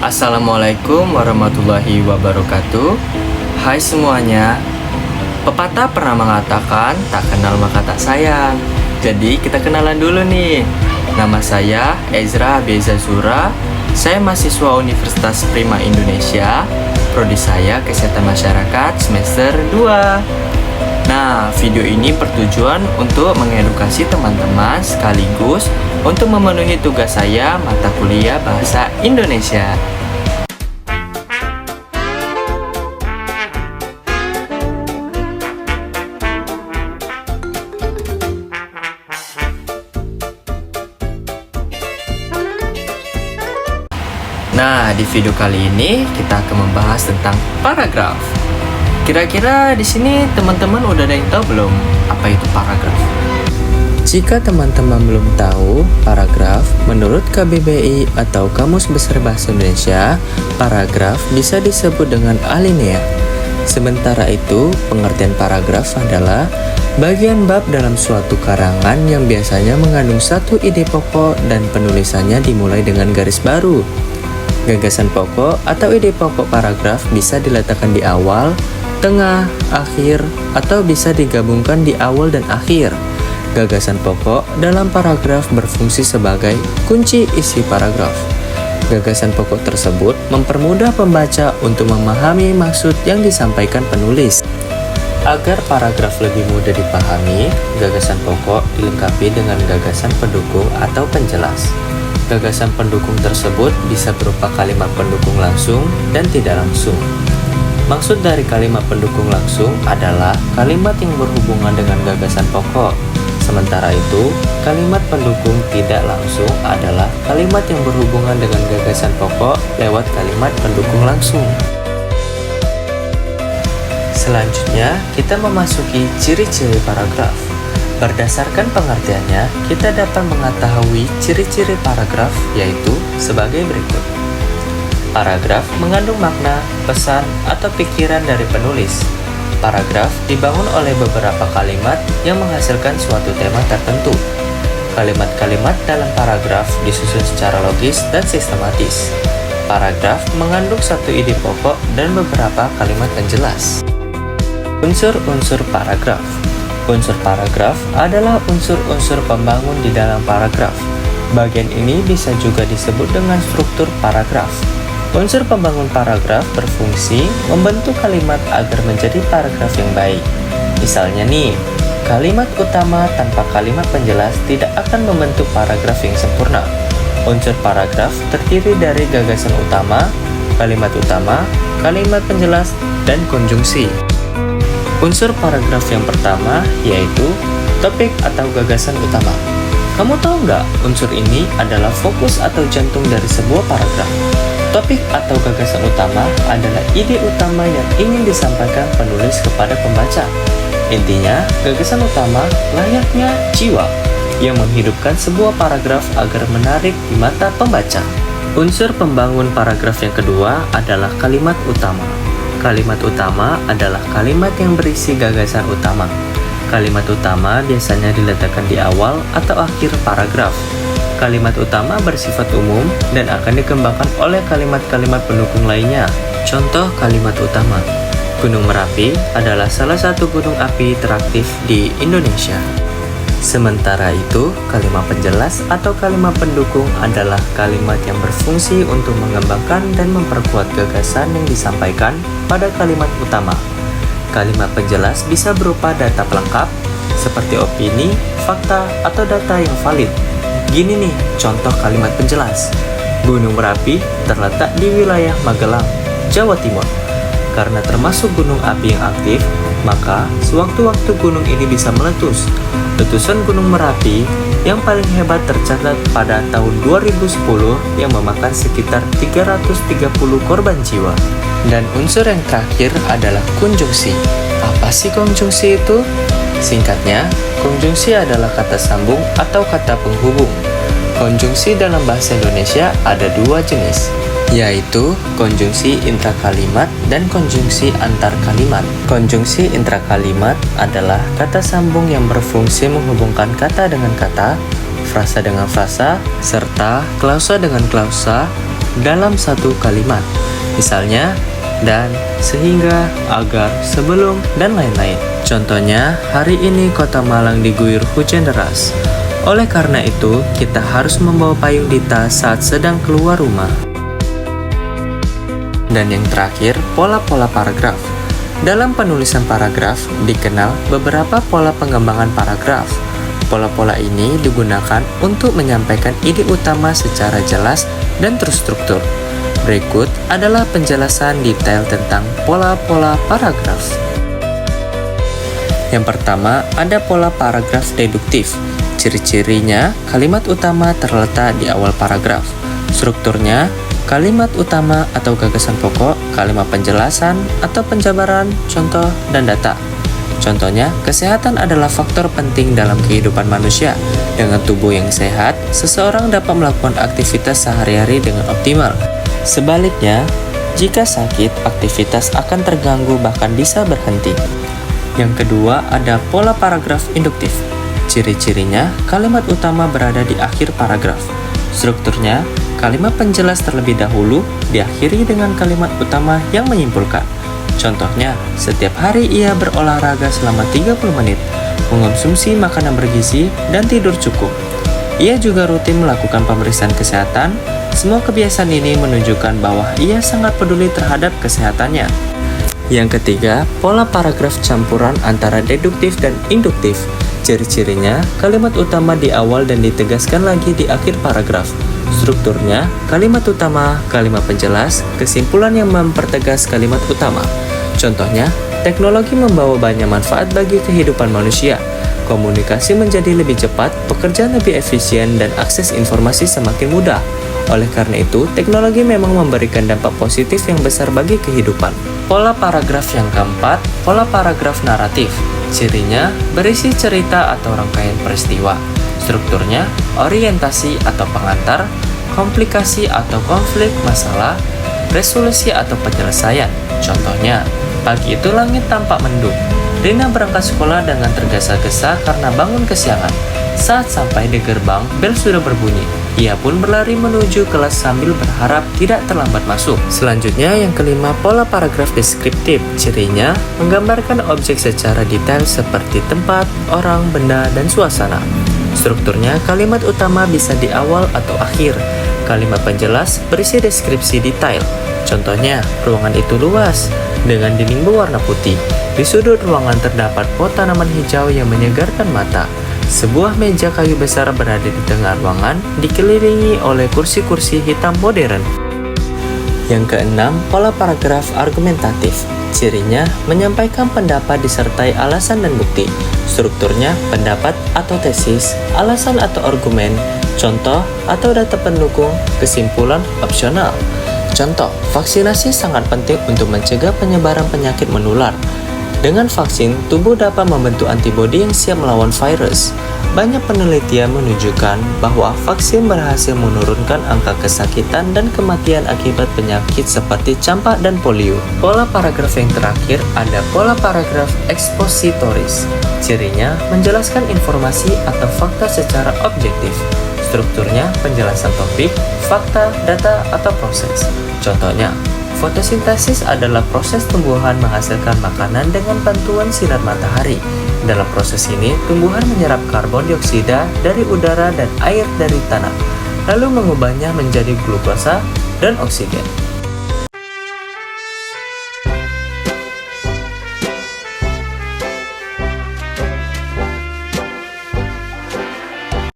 Assalamualaikum warahmatullahi wabarakatuh. Hai semuanya. Pepatah pernah mengatakan tak kenal maka tak sayang. Jadi kita kenalan dulu nih. Nama saya Ezra Beza Zura. Saya mahasiswa Universitas Prima Indonesia. Prodi saya Kesehatan Masyarakat semester 2. Nah, video ini bertujuan untuk mengedukasi teman-teman sekaligus untuk memenuhi tugas saya mata kuliah Bahasa Indonesia. Nah, di video kali ini kita akan membahas tentang paragraf. Kira-kira di sini teman-teman udah ada yang tahu belum apa itu paragraf? Jika teman-teman belum tahu, paragraf menurut KBBI atau Kamus Besar Bahasa Indonesia, paragraf bisa disebut dengan alinea. Sementara itu, pengertian paragraf adalah bagian bab dalam suatu karangan yang biasanya mengandung satu ide pokok dan penulisannya dimulai dengan garis baru. Gagasan pokok atau ide pokok paragraf bisa diletakkan di awal, tengah, akhir, atau bisa digabungkan di awal dan akhir. Gagasan pokok dalam paragraf berfungsi sebagai kunci isi paragraf. Gagasan pokok tersebut mempermudah pembaca untuk memahami maksud yang disampaikan penulis. Agar paragraf lebih mudah dipahami, gagasan pokok dilengkapi dengan gagasan pendukung atau penjelas. Gagasan pendukung tersebut bisa berupa kalimat pendukung langsung dan tidak langsung. Maksud dari kalimat pendukung langsung adalah kalimat yang berhubungan dengan gagasan pokok. Sementara itu, kalimat pendukung tidak langsung adalah kalimat yang berhubungan dengan gagasan pokok lewat kalimat pendukung langsung. Selanjutnya, kita memasuki ciri-ciri paragraf. Berdasarkan pengertiannya, kita dapat mengetahui ciri-ciri paragraf yaitu sebagai berikut. Paragraf mengandung makna, pesan, atau pikiran dari penulis. Paragraf dibangun oleh beberapa kalimat yang menghasilkan suatu tema tertentu. Kalimat-kalimat dalam paragraf disusun secara logis dan sistematis. Paragraf mengandung satu ide pokok dan beberapa kalimat penjelas. Unsur-unsur paragraf. Unsur paragraf adalah unsur-unsur pembangun di dalam paragraf. Bagian ini bisa juga disebut dengan struktur paragraf. Unsur pembangun paragraf berfungsi membentuk kalimat agar menjadi paragraf yang baik. Misalnya nih, kalimat utama tanpa kalimat penjelas tidak akan membentuk paragraf yang sempurna. Unsur paragraf terdiri dari gagasan utama, kalimat penjelas, dan konjungsi. Unsur paragraf yang pertama yaitu topik atau gagasan utama. Kamu tahu nggak, unsur ini adalah fokus atau jantung dari sebuah paragraf. Topik atau gagasan utama adalah ide utama yang ingin disampaikan penulis kepada pembaca. Intinya, gagasan utama layaknya jiwa yang menghidupkan sebuah paragraf agar menarik di mata pembaca. Unsur pembangun paragraf yang kedua adalah kalimat utama. Kalimat utama adalah kalimat yang berisi gagasan utama. Kalimat utama biasanya diletakkan di awal atau akhir paragraf. Kalimat utama bersifat umum dan akan dikembangkan oleh kalimat-kalimat pendukung lainnya. Contoh kalimat utama: Gunung Merapi adalah salah satu gunung api teraktif di Indonesia. Sementara itu, kalimat penjelas atau kalimat pendukung adalah kalimat yang berfungsi untuk mengembangkan dan memperkuat gagasan yang disampaikan pada kalimat utama. Kalimat penjelas bisa berupa data pelengkap, seperti opini, fakta, atau data yang valid. Gini nih, contoh kalimat penjelas. Gunung Merapi terletak di wilayah Magelang, Jawa Timur. Karena termasuk gunung api yang aktif, maka sewaktu-waktu gunung ini bisa meletus. Letusan Gunung Merapi yang paling hebat tercatat pada tahun 2010 yang memakan sekitar 330 korban jiwa. Dan unsur yang terakhir adalah konjungsi. Apa sih konjungsi itu? Singkatnya, konjungsi adalah kata sambung atau kata penghubung. Konjungsi dalam bahasa Indonesia ada dua jenis, yaitu konjungsi intrakalimat dan konjungsi antarkalimat. Konjungsi intrakalimat adalah kata sambung yang berfungsi menghubungkan kata dengan kata, frasa dengan frasa, serta klausa dengan klausa dalam satu kalimat. Misalnya, dan, sehingga, agar, sebelum, dan lain-lain. Contohnya, hari ini kota Malang diguyur hujan deras. Oleh karena itu, kita harus membawa payung di tas saat sedang keluar rumah. Dan yang terakhir, pola-pola paragraf. Dalam penulisan paragraf, dikenal beberapa pola pengembangan paragraf. Pola-pola ini digunakan untuk menyampaikan ide utama secara jelas dan terstruktur. Berikut adalah penjelasan detail tentang pola-pola paragraf. Yang pertama, ada pola paragraf deduktif. Ciri-cirinya, kalimat utama terletak di awal paragraf. Strukturnya, kalimat utama atau gagasan pokok, kalimat penjelasan atau penjabaran, contoh, dan data. Contohnya, kesehatan adalah faktor penting dalam kehidupan manusia. Dengan tubuh yang sehat, seseorang dapat melakukan aktivitas sehari-hari dengan optimal. Sebaliknya, jika sakit, aktivitas akan terganggu bahkan bisa berhenti. Yang kedua, ada pola paragraf induktif. Ciri-cirinya, kalimat utama berada di akhir paragraf. Strukturnya, kalimat penjelas terlebih dahulu, diakhiri dengan kalimat utama yang menyimpulkan. Contohnya, setiap hari ia berolahraga selama 30 menit, mengonsumsi makanan bergizi, dan tidur cukup. Ia juga rutin melakukan pemeriksaan kesehatan. Semua kebiasaan ini menunjukkan bahwa ia sangat peduli terhadap kesehatannya. Yang ketiga, pola paragraf campuran antara deduktif dan induktif. Ciri-cirinya, kalimat utama di awal dan ditegaskan lagi di akhir paragraf. Strukturnya, kalimat utama, kalimat penjelas, kesimpulan yang mempertegas kalimat utama. Contohnya, teknologi membawa banyak manfaat bagi kehidupan manusia. Komunikasi menjadi lebih cepat, pekerjaan lebih efisien, dan akses informasi semakin mudah. Oleh karena itu, teknologi memang memberikan dampak positif yang besar bagi kehidupan. Pola paragraf yang keempat, pola paragraf naratif. Cirinya, berisi cerita atau rangkaian peristiwa. Strukturnya, orientasi atau pengantar, komplikasi atau konflik masalah, resolusi atau penyelesaian. Contohnya, pagi itu langit tampak mendung. Rina berangkat sekolah dengan tergesa-gesa karena bangun kesiangan. Saat sampai di gerbang, bel sudah berbunyi. Ia pun berlari menuju kelas sambil berharap tidak terlambat masuk. Selanjutnya, yang kelima, pola paragraf deskriptif. Cirinya, menggambarkan objek secara detail seperti tempat, orang, benda, dan suasana. Strukturnya, kalimat utama bisa di awal atau akhir. Kalimat penjelas berisi deskripsi detail. Contohnya, ruangan itu luas, dengan dinding berwarna putih. Di sudut ruangan terdapat pot tanaman hijau yang menyegarkan mata. Sebuah meja kayu besar berada di tengah ruangan, dikelilingi oleh kursi-kursi hitam modern. Yang keenam, pola paragraf argumentatif. Cirinya, menyampaikan pendapat disertai alasan dan bukti. Strukturnya, pendapat atau tesis, alasan atau argumen, contoh atau data pendukung, kesimpulan opsional. Contoh, vaksinasi sangat penting untuk mencegah penyebaran penyakit menular. Dengan vaksin, tubuh dapat membentuk antibodi yang siap melawan virus. Banyak penelitian menunjukkan bahwa vaksin berhasil menurunkan angka kesakitan dan kematian akibat penyakit seperti campak dan polio. Pola paragraf yang terakhir ada pola paragraf ekspositoris. Cirinya, menjelaskan informasi atau fakta secara objektif. Strukturnya, penjelasan topik, fakta, data, atau proses. Contohnya, fotosintesis adalah proses tumbuhan menghasilkan makanan dengan bantuan sinar matahari. Dalam proses ini, tumbuhan menyerap karbon dioksida dari udara dan air dari tanah, lalu mengubahnya menjadi glukosa dan oksigen.